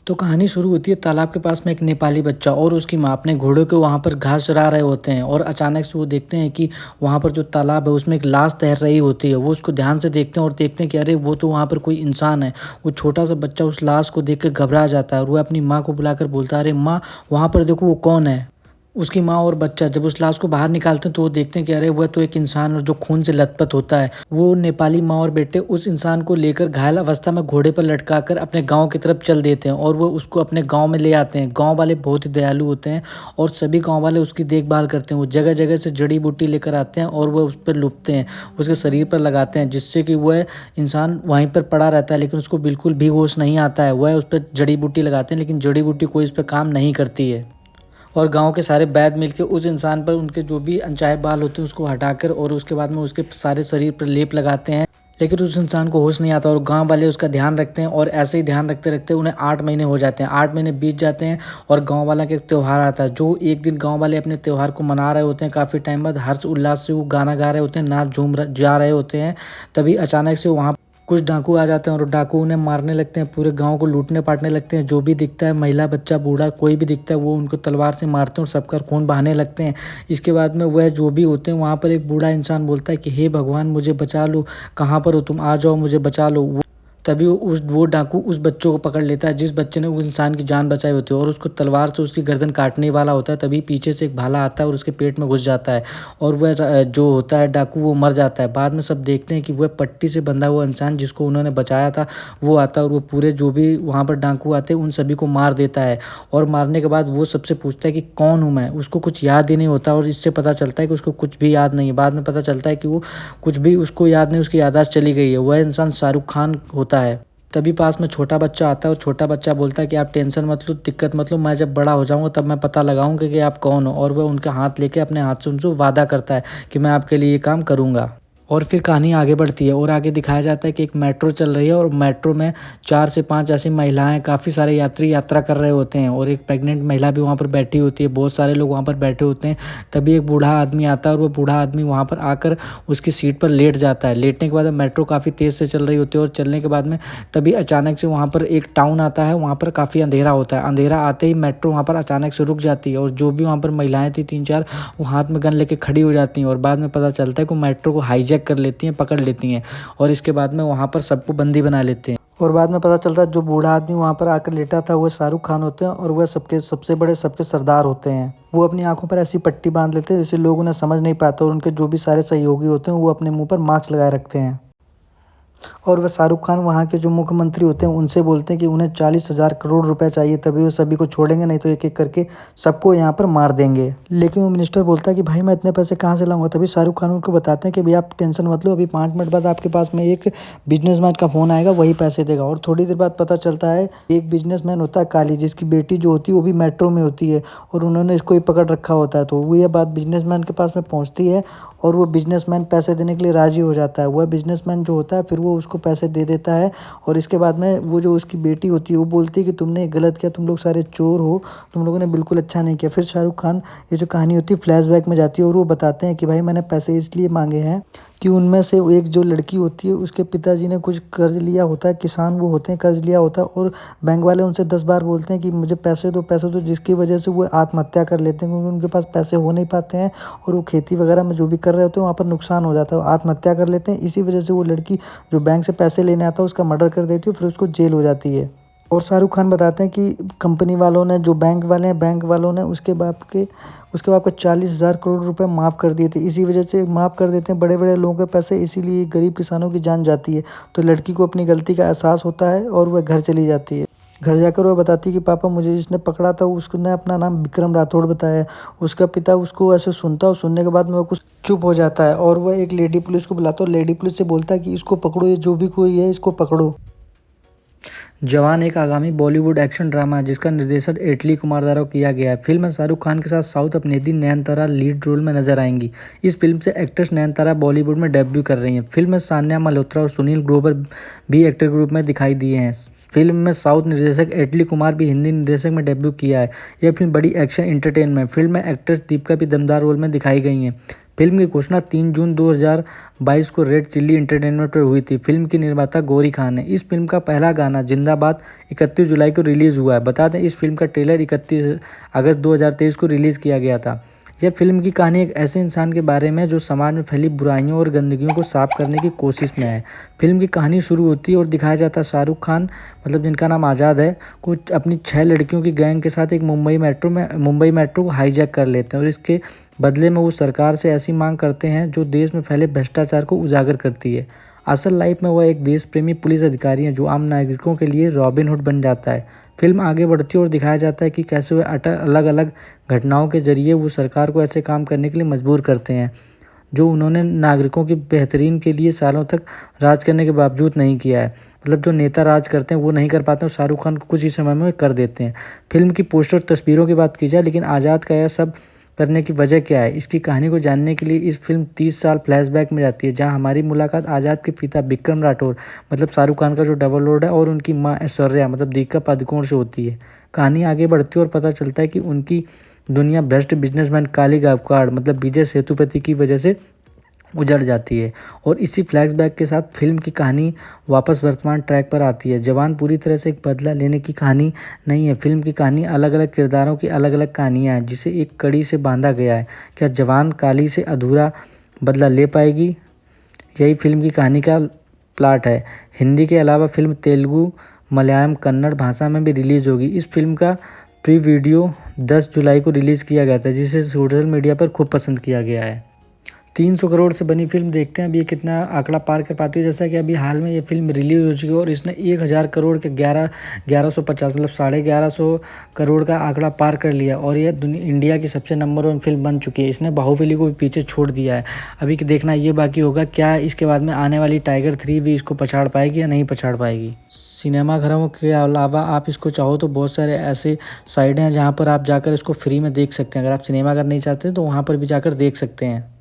तो कहानी शुरू होती है तालाब के पास में एक नेपाली बच्चा और उसकी माँ अपने घोड़े को वहाँ पर घास चरा रहे होते हैं और अचानक से वो देखते हैं कि वहाँ पर जो तालाब है उसमें एक लाश तैर रही होती है। वो उसको ध्यान से देखते हैं और देखते हैं कि अरे वो तो वहाँ पर कोई इंसान है। वो छोटा सा बच्चा उस लाश को देख कर घबरा जाता है और वो अपनी माँ को बुलाकर बोलता है, अरे माँ, वहाँ पर देखो वो कौन है। उसकी माँ और बच्चा जब उस लाश को बाहर निकालते हैं तो वो देखते हैं कि अरे वह तो एक इंसान है जो खून से लथपथ होता है। वो नेपाली माँ और बेटे उस इंसान को लेकर घायल अवस्था में घोड़े पर लटकाकर अपने गांव की तरफ चल देते हैं और वो उसको अपने गांव में ले आते हैं। गांव वाले बहुत ही दयालु होते हैं और सभी गांव वाले उसकी देखभाल करते हैं। वो जगह जगह से जड़ी बूटी लेकर आते हैं और वह उस पर लुपते हैं, उसके शरीर पर लगाते हैं, जिससे कि वह इंसान वहीं पर पड़ा रहता है लेकिन उसको बिल्कुल भी होश नहीं आता है। वह उस पर जड़ी बूटी लगाते हैं लेकिन जड़ी बूटी कोई इस पर काम नहीं करती है। और गांव के सारे वैद्य मिलके उस इंसान पर उनके जो भी अनचाहे बाल होते हैं उसको हटाकर और उसके बाद में उसके सारे शरीर पर लेप लगाते हैं, लेकिन उस इंसान को होश नहीं आता और गांव वाले उसका ध्यान रखते हैं। और ऐसे ही ध्यान रखते रखते उन्हें 8 महीने हो जाते हैं। 8 महीने बीत जाते हैं और गांव वाला का एक त्यौहार आता है। जो एक दिन गांव वाले अपने त्यौहार को मना रहे होते हैं, काफ़ी टाइम बाद हर्ष उल्लास से वो गाना गा रहे होते हैं, नाच जा रहे होते हैं। तभी अचानक से वहाँ कुछ डाकू आ जाते हैं और डाकू उन्हें मारने लगते हैं, पूरे गांव को लूटने पाटने लगते हैं। जो भी दिखता है, महिला बच्चा बूढ़ा कोई भी दिखता है, वो उनको तलवार से मारते हैं और सबका खून बहाने लगते हैं। इसके बाद में वह जो भी होते हैं वहाँ पर एक बूढ़ा इंसान बोलता है कि हे भगवान, मुझे बचा लो, कहाँ पर हो तुम, आ जाओ, मुझे बचा लो। तभी वो डाकू उस बच्चों को पकड़ लेता है जिस बच्चे ने उस इंसान की जान बचाई होती है और उसको तलवार से उसकी गर्दन काटने वाला होता है। तभी पीछे से एक भाला आता है और उसके पेट में घुस जाता है और वह जो होता है डाकू वो मर जाता है। बाद में सब देखते हैं कि वह पट्टी से बंधा हुआ इंसान जिसको उन्होंने बचाया था वो आता है और वो पूरे जो भी वहाँ पर डाकू आते हैं उन सभी को मार देता है। और मारने के बाद वो सबसे पूछता है कि कौन हूँ मैं। उसको कुछ याद ही नहीं होता और इससे पता चलता है कि उसको कुछ भी याद नहीं है। बाद में पता चलता है कि वो कुछ भी उसको याद नहीं, उसकी याददाश्त चली गई है। वह इंसान शाहरुख खान होता है। तभी पास में छोटा बच्चा आता है और छोटा बच्चा बोलता है कि आप टेंशन मत लो, दिक्कत मत लो, मैं जब बड़ा हो जाऊंगा तब मैं पता लगाऊंगा कि आप कौन हो। और वह उनका हाथ लेके अपने हाथ से उनसे वादा करता है कि मैं आपके लिए ये काम करूंगा। और फिर कहानी आगे बढ़ती है और आगे दिखाया जाता है कि एक मेट्रो चल रही है और मेट्रो में 4 से 5 ऐसी महिलाएं, काफ़ी सारे यात्री यात्रा कर रहे होते हैं और एक प्रेग्नेंट महिला भी वहाँ पर बैठी होती है। बहुत सारे लोग वहाँ पर बैठे होते हैं। तभी एक बूढ़ा आदमी आता है और वो बूढ़ा आदमी वहाँ पर आकर उसकी सीट पर लेट जाता है। लेटने के बाद मेट्रो काफ़ी तेज़ से चल रही होती है और चलने के बाद में तभी अचानक से वहाँ पर एक टाउन आता है। वहाँ पर काफ़ी अंधेरा होता है। अंधेरा आते ही मेट्रो वहाँ पर अचानक से रुक जाती है और जो भी वहाँ पर महिलाएं थी 3-4, वो हाथ में गन लेके खड़ी हो जाती हैं और बाद में पता चलता है कि मेट्रो को हाईजैक कर लेती हैं, पकड़ लेती हैं और इसके बाद में वहाँ पर सबको बंदी बना लेते हैं। और बाद में पता चलता है जो बूढ़ा आदमी वहाँ पर आकर लेटा था वो शाहरुख खान होते हैं और वह सबके सबसे बड़े सबके सरदार होते हैं। वो अपनी आंखों पर ऐसी पट्टी बांध लेते हैं जिससे लोग उन्हें समझ नहीं पाते और उनके जो भी सारे सहयोगी होते हैं वो अपने मुंह पर मास्क लगाए रखते हैं। और वह शाहरुख खान वहाँ के जो मुख्यमंत्री होते हैं उनसे बोलते हैं कि उन्हें 40,000 करोड़ रुपए चाहिए, तभी वो सभी को छोड़ेंगे, नहीं तो एक एक करके सबको यहाँ पर मार देंगे। लेकिन वो मिनिस्टर बोलता है कि भाई मैं इतने पैसे कहाँ से लाऊंगा। तभी शाहरुख खान उनको बताते हैं कि भाई आप टेंशन मत लो, अभी 5 मिनट बाद आपके पास में एक बिजनेसमैन का फ़ोन आएगा, वही पैसे देगा। और थोड़ी देर बाद पता चलता है एक बिजनेसमैन होता है काली, जिसकी बेटी जो होती है वो भी मेट्रो में होती है और उन्होंने इसको ही पकड़ रखा होता है। तो वो ये बात बिजनेसमैन के पास में पहुँचती है और वो बिजनेसमैन पैसे देने के लिए राज़ी हो जाता है। वह बिजनेसमैन जो होता है फिर वो उसको पैसे दे देता है और इसके बाद में वो जो उसकी बेटी होती है वो बोलती है कि तुमने गलत किया, तुम लोग सारे चोर हो, तुम लोगों ने बिल्कुल अच्छा नहीं किया। फिर शाहरुख खान ये जो कहानी होती है फ्लैशबैक में जाती है और वो बताते हैं कि भाई मैंने पैसे इसलिए मांगे हैं कि उनमें से एक जो लड़की होती है उसके पिताजी ने कुछ कर्ज लिया होता है, किसान वो होते हैं, कर्ज लिया होता है और बैंक वाले उनसे 10 बार बोलते हैं कि मुझे पैसे दो पैसे दो, जिसकी वजह से वो आत्महत्या कर लेते हैं क्योंकि उनके पास पैसे हो नहीं पाते हैं और वो खेती वगैरह में जो भी कर रहे होते हैं वहाँ पर नुकसान हो जाता है, आत्महत्या कर लेते हैं। इसी वजह से वो लड़की जो बैंक से पैसे लेने आता है उसका मर्डर कर देती है, फिर उसको जेल हो जाती है। और शाहरुख खान बताते हैं कि कंपनी वालों ने, जो बैंक वाले हैं, बैंक वालों ने उसके बाप को 40,000 करोड़ रुपए माफ़ कर दिए थे। इसी वजह से माफ़ कर देते हैं बड़े बड़े लोगों के पैसे, इसीलिए गरीब किसानों की जान जाती है। तो लड़की को अपनी गलती का एहसास होता है और वह घर चली जाती है। घर जाकर वह बताती है कि पापा मुझे जिसने पकड़ा था उसने अपना नाम विक्रम राठौड़ बताया। उसका पिता उसको ऐसे सुनता है और सुनने के बाद में वो कुछ चुप हो जाता है और वह एक लेडी पुलिस को बुलाता है और लेडी पुलिस से बोलता है कि इसको पकड़ो, ये जो भी कोई है इसको पकड़ो। जवान एक आगामी बॉलीवुड एक्शन ड्रामा है जिसका निर्देशन एटली कुमार द्वारा किया गया है। फिल्म में शाहरुख खान के साथ साउथ अभिनेत्री नयनतारा लीड रोल में नजर आएंगी। इस फिल्म से एक्ट्रेस नयनतारा बॉलीवुड में डेब्यू कर रही हैं। फिल्म में सान्या मल्होत्रा और सुनील ग्रोवर भी एक्टर के रूप में दिखाई दिए हैं। फिल्म में साउथ निर्देशक एटली कुमार भी हिंदी निर्देशक में डेब्यू किया है। यह फिल्म बड़ी एक्शन इंटरटेनमेंट। फिल्म में एक्ट्रेस दीपिका भी दमदार रोल में दिखाई गई हैं। फिल्म की घोषणा 3 जून 2022 को रेड चिल्ली एंटरटेनमेंट पर हुई थी। फिल्म की निर्माता गौरी खान है। इस फिल्म का पहला गाना जिंदाबाद 31 जुलाई को रिलीज़ हुआ है। बता दें इस फिल्म का ट्रेलर 31 अगस्त 2023 को रिलीज़ किया गया था। यह फिल्म की कहानी एक ऐसे इंसान के बारे में है जो समाज में फैली बुराइयों और गंदगियों को साफ करने की कोशिश में है। फिल्म की कहानी शुरू होती है और दिखाया जाता है शाहरुख खान, मतलब जिनका नाम आज़ाद है, को अपनी 6 लड़कियों की गैंग के साथ एक मुंबई मेट्रो को हाईजैक कर लेते हैं और इसके बदले में वो सरकार से ऐसी मांग करते हैं जो देश में फैले भ्रष्टाचार को उजागर करती है। असल लाइफ में वह एक देश प्रेमी पुलिस अधिकारी है जो आम नागरिकों के लिए रॉबिन हुड बन जाता है। फिल्म आगे बढ़ती है और दिखाया जाता है कि कैसे वह अलग अलग घटनाओं के जरिए वो सरकार को ऐसे काम करने के लिए मजबूर करते हैं जो उन्होंने नागरिकों की बेहतरीन के लिए सालों तक राज करने के बावजूद नहीं किया है। मतलब जो नेता राज करते हैं वो नहीं कर पाते और शाहरुख खान को कुछ ही समय में कर देते हैं। फिल्म की पोस्टर तस्वीरों की बात की जाए, लेकिन आज़ाद का यह सब करने की वजह क्या है, इसकी कहानी को जानने के लिए इस फिल्म 30 साल फ्लैशबैक में जाती है, जहां हमारी मुलाकात आज़ाद के पिता विक्रम राठौर, मतलब शाहरुख खान का जो डबल रोल है, और उनकी मां ऐश्वर्या, मतलब दीपिका पादुकोण से होती है। कहानी आगे बढ़ती है और पता चलता है कि उनकी दुनिया भ्रष्ट बिजनेसमैन काली गायकवाड़, मतलब विजय सेतुपति की वजह से उजड़ जाती है। और इसी फ्लैशबैक के साथ फिल्म की कहानी वापस वर्तमान ट्रैक पर आती है। जवान पूरी तरह से एक बदला लेने की कहानी नहीं है। फिल्म की कहानी अलग अलग किरदारों की अलग अलग कहानियाँ हैं जिसे एक कड़ी से बांधा गया है। क्या जवान काली से अधूरा बदला ले पाएगी? यही फिल्म की कहानी का प्लॉट है। हिंदी के अलावा फिल्म तेलुगु, मलयालम, कन्नड़ भाषा में भी रिलीज़ होगी। इस फिल्म का प्री वीडियो 10 जुलाई को रिलीज़ किया गया था, जिसे सोशल मीडिया पर खूब पसंद किया गया है। 300 करोड़ से बनी फिल्म, देखते हैं अभी ये कितना आंकड़ा पार कर पाती है। जैसा कि अभी हाल में ये फिल्म रिलीज हो चुकी है और इसने 1000 करोड़ के 1150 मतलब 1150 करोड़ का आंकड़ा पार कर लिया और यह इंडिया की सबसे नंबर 1 फिल्म बन चुकी है। इसने बाहुबली को भी पीछे छोड़ दिया है। अभी देखना ये बाकी होगा क्या इसके बाद में आने वाली टाइगर 3 भी इसको पछाड़ पाएगी या नहीं पछाड़ पाएगी। सिनेमाघरों के अलावा आप इसको चाहो तो बहुत सारे ऐसे साइट हैं जहाँ पर आप जाकर इसको फ्री में देख सकते हैं। अगर आप सिनेमा घर नहीं चाहते तो वहाँ पर भी जाकर देख सकते हैं।